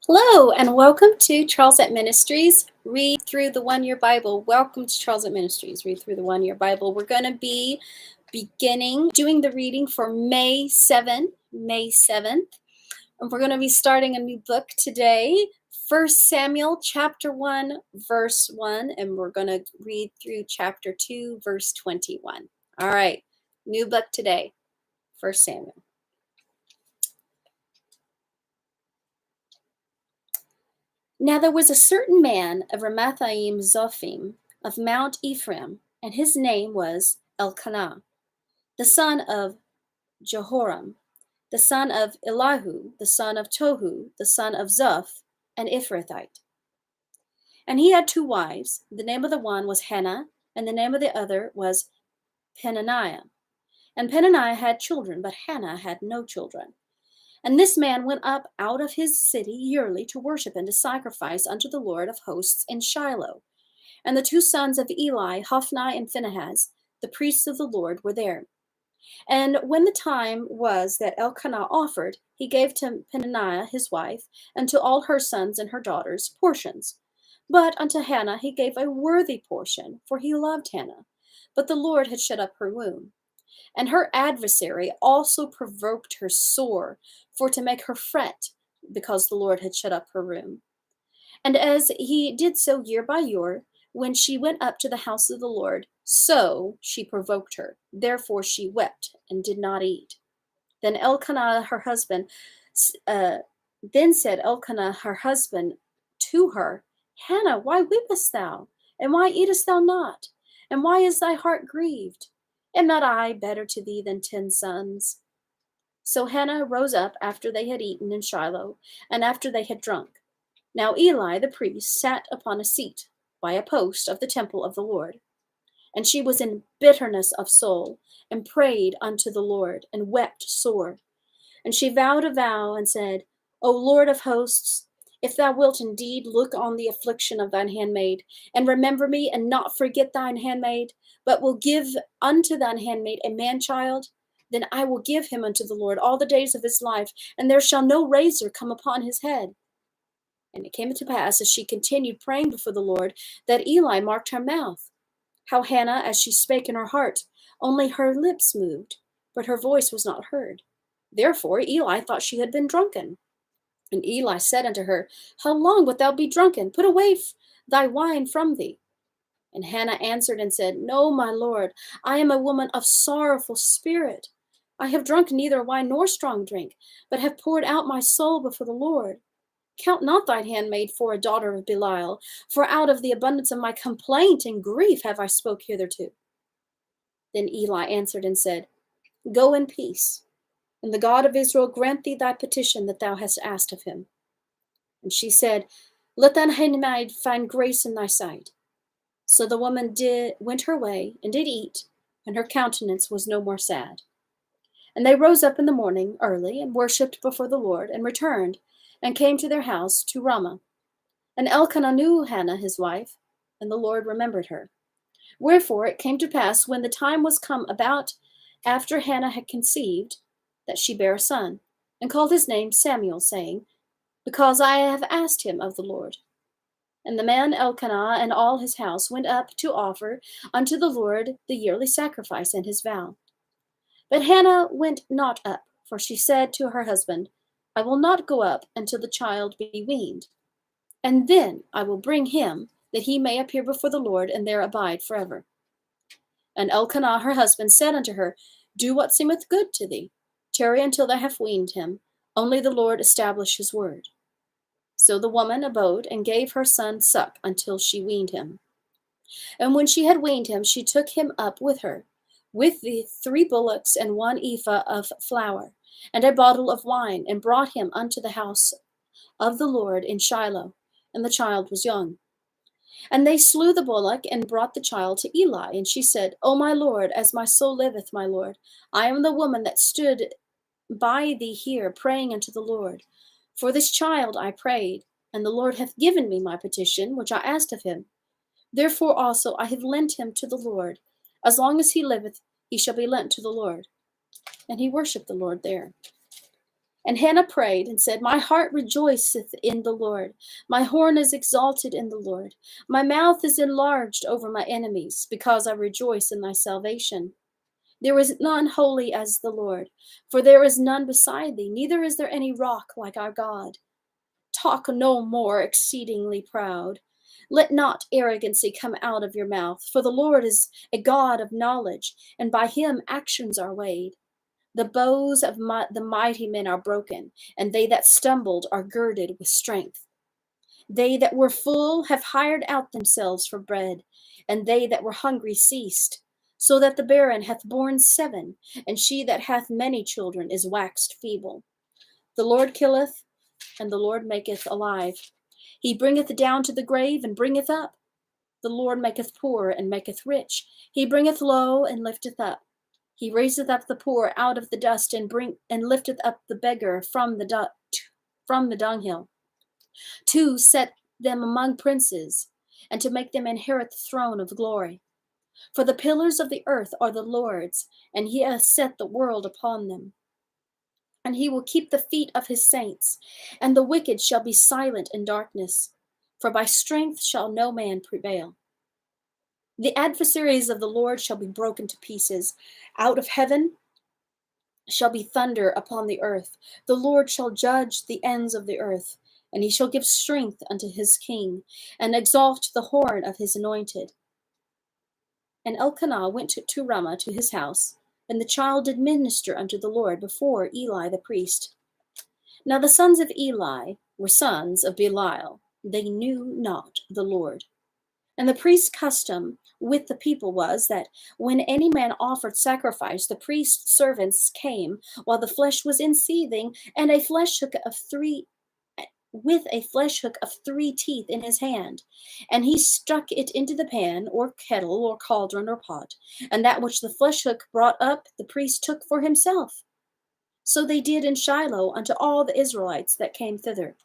Hello, and welcome to Charlesette Ministries. Read through the one-year Bible. Welcome to Charlesette Ministries. Read through the one-year Bible. We're going to be doing the reading for May 7th. And we're going to be starting a new book today, 1 Samuel chapter 1, verse 1. And we're going to read through chapter 2, verse 21. All right, new book today, 1 Samuel. Now there was a certain man of Ramathaim Zophim of Mount Ephraim, and his name was Elkanah, the son of Jehoram, the son of Elihu, the son of Tohu, the son of Zoph, an Ephrathite. And he had two wives. The name of the one was Hannah, and the name of the other was Peninnah. And Peninnah had children, but Hannah had no children. And this man went up out of his city yearly to worship and to sacrifice unto the Lord of hosts in Shiloh. And the two sons of Eli, Hophni and Phinehas, the priests of the Lord, were there. And when the time was that Elkanah offered, he gave to Peninnah his wife, and to all her sons and her daughters portions. But unto Hannah he gave a worthy portion, for he loved Hannah. But the Lord had shut up her womb. And her adversary also provoked her sore, for to make her fret, because the Lord had shut up her womb. And as he did so year by year, when she went up to the house of the Lord, so she provoked her. Therefore she wept and did not eat. Then said Elkanah her husband to her, Hannah, why weepest thou? And why eatest thou not? And why is thy heart grieved? Am not I better to thee than 10 sons? So Hannah rose up after they had eaten in Shiloh, and after they had drunk. Now Eli the priest sat upon a seat by a post of the temple of the Lord. And she was in bitterness of soul, and prayed unto the Lord, and wept sore. And she vowed a vow, and said, O Lord of hosts, if thou wilt indeed look on the affliction of thine handmaid, and remember me, and not forget thine handmaid, but will give unto thine handmaid a man-child, then I will give him unto the Lord all the days of his life, and there shall no razor come upon his head. And it came to pass, as she continued praying before the Lord, that Eli marked her mouth. How Hannah, as she spake in her heart, only her lips moved, but her voice was not heard. Therefore Eli thought she had been drunken. And Eli said unto her, How long wilt thou be drunken? Put away thy wine from thee. And Hannah answered and said, No, my Lord, I am a woman of sorrowful spirit. I have drunk neither wine nor strong drink, but have poured out my soul before the Lord. Count not thine handmaid for a daughter of Belial, for out of the abundance of my complaint and grief have I spoke hitherto. Then Eli answered and said, Go in peace, and the God of Israel grant thee thy petition that thou hast asked of him. And she said, Let thine handmaid find grace in thy sight. So the woman went her way, and did eat, and her countenance was no more sad. And they rose up in the morning early, and worshipped before the Lord, and returned, and came to their house to Ramah. And Elkanah knew Hannah his wife, and the Lord remembered her. Wherefore it came to pass, when the time was come about after Hannah had conceived, that she bare a son, and called his name Samuel, saying, Because I have asked him of the Lord. And the man Elkanah and all his house went up to offer unto the Lord the yearly sacrifice and his vow. But Hannah went not up, for she said to her husband, I will not go up until the child be weaned, and then I will bring him, that he may appear before the Lord, and there abide forever. And Elkanah her husband said unto her, Do what seemeth good to thee. Tarry until thou have weaned him. Only the Lord establish his word. So the woman abode, and gave her son suck until she weaned him. And when she had weaned him, she took him up with her, with the 3 bullocks and 1 ephah of flour, and a bottle of wine, and brought him unto the house of the Lord in Shiloh. And the child was young. And they slew the bullock, and brought the child to Eli. And she said, O my Lord, as my soul liveth, my Lord, I am the woman that stood by thee here, praying unto the Lord. For this child I prayed, and the Lord hath given me my petition, which I asked of him. Therefore also I have lent him to the Lord. As long as he liveth, he shall be lent to the Lord. And he worshipped the Lord there. And Hannah prayed and said, My heart rejoiceth in the Lord. My horn is exalted in the Lord. My mouth is enlarged over my enemies, because I rejoice in thy salvation. There is none holy as the Lord, for there is none beside thee, neither is there any rock like our God. Talk no more exceedingly proud. Let not arrogancy come out of your mouth, for the Lord is a God of knowledge, and by him actions are weighed. The bows of the mighty men are broken, and they that stumbled are girded with strength. They that were full have hired out themselves for bread, and they that were hungry ceased. So that the barren hath borne 7, and she that hath many children is waxed feeble. The Lord killeth, and the Lord maketh alive. He bringeth down to the grave, and bringeth up. The Lord maketh poor, and maketh rich. He bringeth low, and lifteth up. He raiseth up the poor out of the dust, and lifteth up the beggar from the dunghill, to set them among princes, and to make them inherit the throne of glory. For the pillars of the earth are the Lord's, and he hath set the world upon them. And he will keep the feet of his saints, and the wicked shall be silent in darkness, for by strength shall no man prevail. The adversaries of the Lord shall be broken to pieces. Out of heaven shall be thunder upon the earth. The Lord shall judge the ends of the earth, and he shall give strength unto his king, and exalt the horn of his anointed. And Elkanah went to Ramah to his house, and the child did minister unto the Lord before Eli the priest. Now the sons of Eli were sons of Belial. They knew not the Lord. And the priest's custom with the people was that when any man offered sacrifice, the priest's servants came while the flesh was in seething, and a flesh hook of 3 teeth in his hand, and he stuck it into the pan or kettle or cauldron or pot, and that which the flesh hook brought up the priest took for himself. So they did in Shiloh unto all the Israelites that came thither.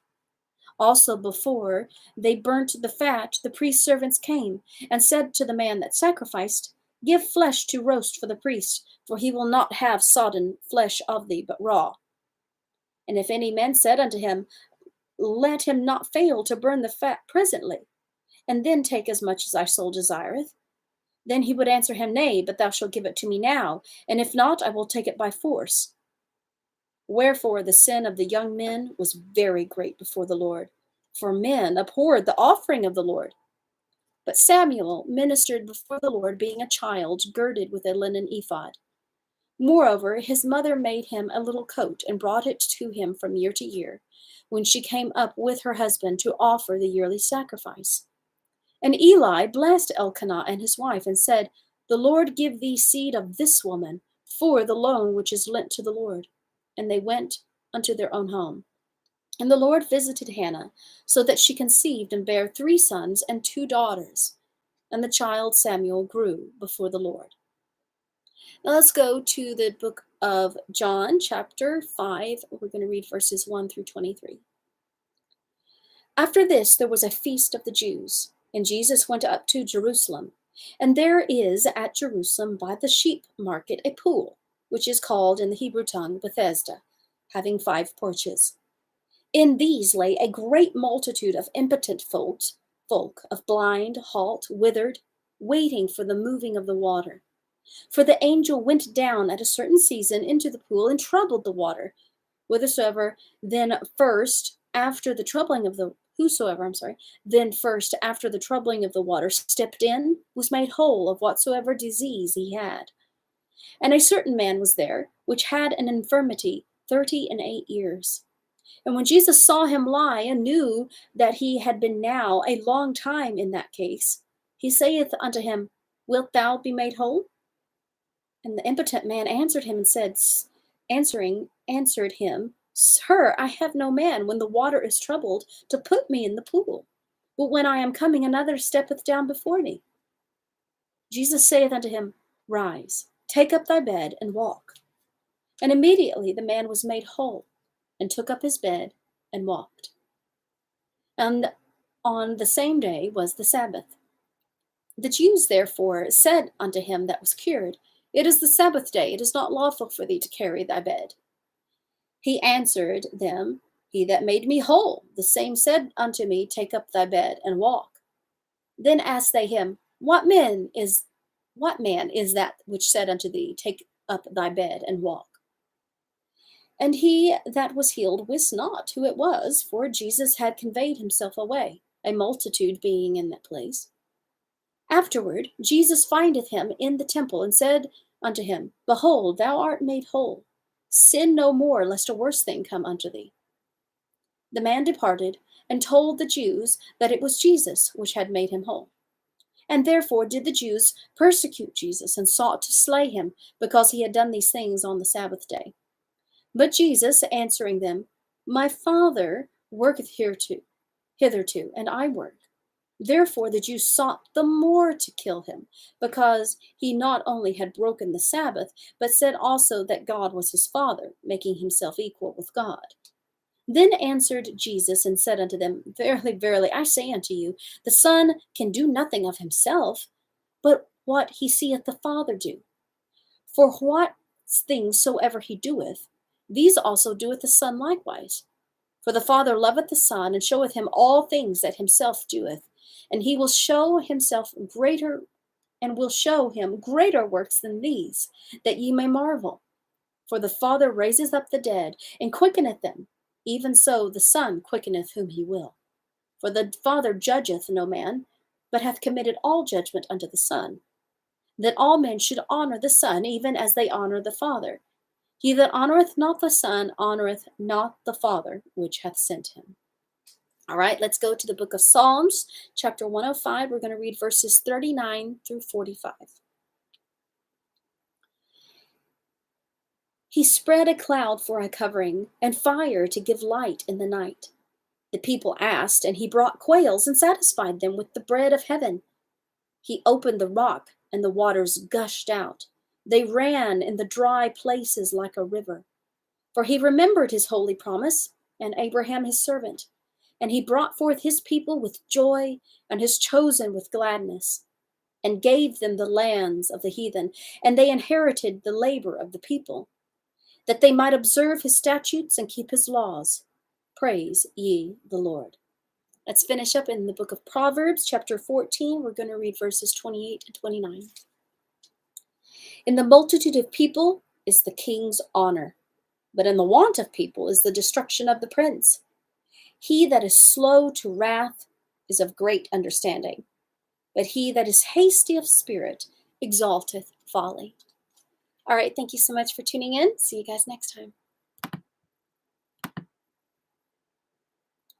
Also before they burnt the fat, the priest's servants came, and said to the man that sacrificed, Give flesh to roast for the priest, for he will not have sodden flesh of thee, but raw. And if any man said unto him, Let him not fail to burn the fat presently, and then take as much as thy soul desireth, then he would answer him, Nay, but thou shalt give it to me now, and if not, I will take it by force. Wherefore the sin of the young men was very great before the Lord, for men abhorred the offering of the Lord. But Samuel ministered before the Lord, being a child, girded with a linen ephod. Moreover, his mother made him a little coat, and brought it to him from year to year, when she came up with her husband to offer the yearly sacrifice. And Eli blessed Elkanah and his wife, and said, The Lord give thee seed of this woman, for the loan which is lent to the Lord. And they went unto their own home. And the Lord visited Hannah, so that she conceived and bare 3 sons and 2 daughters. And the child Samuel grew before the Lord. Now let's go to the book of John, chapter 5. We're going to read verses 1 through 23. After this, there was a feast of the Jews, and Jesus went up to Jerusalem. And there is at Jerusalem by the sheep market a pool, which is called in the Hebrew tongue Bethesda, having 5 porches. In these lay a great multitude of impotent folk, of blind, halt, withered, waiting for the moving of the water. For the angel went down at a certain season into the pool and troubled the water. Whosoever then first after the troubling of the water stepped in was made whole of whatsoever disease he had. And a certain man was there, which had an infirmity 38 years. And when Jesus saw him lie, and knew that he had been now a long time in that case, he saith unto him, Wilt thou be made whole? And the impotent man answered him, and said, answered him, Sir, I have no man, when the water is troubled, to put me in the pool. But when I am coming, another steppeth down before me. Jesus saith unto him, Rise, take up thy bed, and walk. And immediately the man was made whole, and took up his bed, and walked. And on the same day was the Sabbath. The Jews therefore said unto him that was cured, It is the Sabbath day, it is not lawful for thee to carry thy bed. He answered them, He that made me whole, the same said unto me, Take up thy bed and walk. Then asked they him, what man is that which said unto thee, Take up thy bed and walk? And he that was healed wist not who it was, for Jesus had conveyed himself away, a multitude being in that place. Afterward Jesus findeth him in the temple, and said unto him, Behold, thou art made whole. Sin no more, lest a worse thing come unto thee. The man departed, and told the Jews that it was Jesus which had made him whole. And therefore did the Jews persecute Jesus, and sought to slay him, because he had done these things on the Sabbath day. But Jesus answering them, My Father worketh hitherto, and I work. Therefore the Jews sought the more to kill him, because he not only had broken the Sabbath, but said also that God was his Father, making himself equal with God. Then answered Jesus and said unto them, Verily, verily, I say unto you, the Son can do nothing of himself, but what he seeth the Father do. For what things soever he doeth, these also doeth the Son likewise. For the Father loveth the Son, and showeth him all things that himself doeth, and he will show himself greater, and will show him greater works than these, that ye may marvel. For the Father raiseth up the dead, and quickeneth them, even so the Son quickeneth whom he will. For the Father judgeth no man, but hath committed all judgment unto the Son, that all men should honor the Son, even as they honor the Father. He that honoreth not the Son honoreth not the Father which hath sent him. All right, let's go to the book of Psalms, chapter 105. We're going to read verses 39 through 45. He spread a cloud for a covering, and fire to give light in the night. The people asked, and he brought quails and satisfied them with the bread of heaven. He opened the rock, and the waters gushed out. They ran in the dry places like a river. For he remembered his holy promise, and Abraham his servant. And he brought forth his people with joy, and his chosen with gladness, and gave them the lands of the heathen, and they inherited the labor of the people, that they might observe his statutes and keep his laws. Praise ye the Lord. Let's finish up in the book of Proverbs, chapter 14. We're going to read verses 28 and 29. In the multitude of people is the king's honor, but in the want of people is the destruction of the prince. He that is slow to wrath is of great understanding, but he that is hasty of spirit exalteth folly. All right, thank you so much for tuning in. See you guys next time.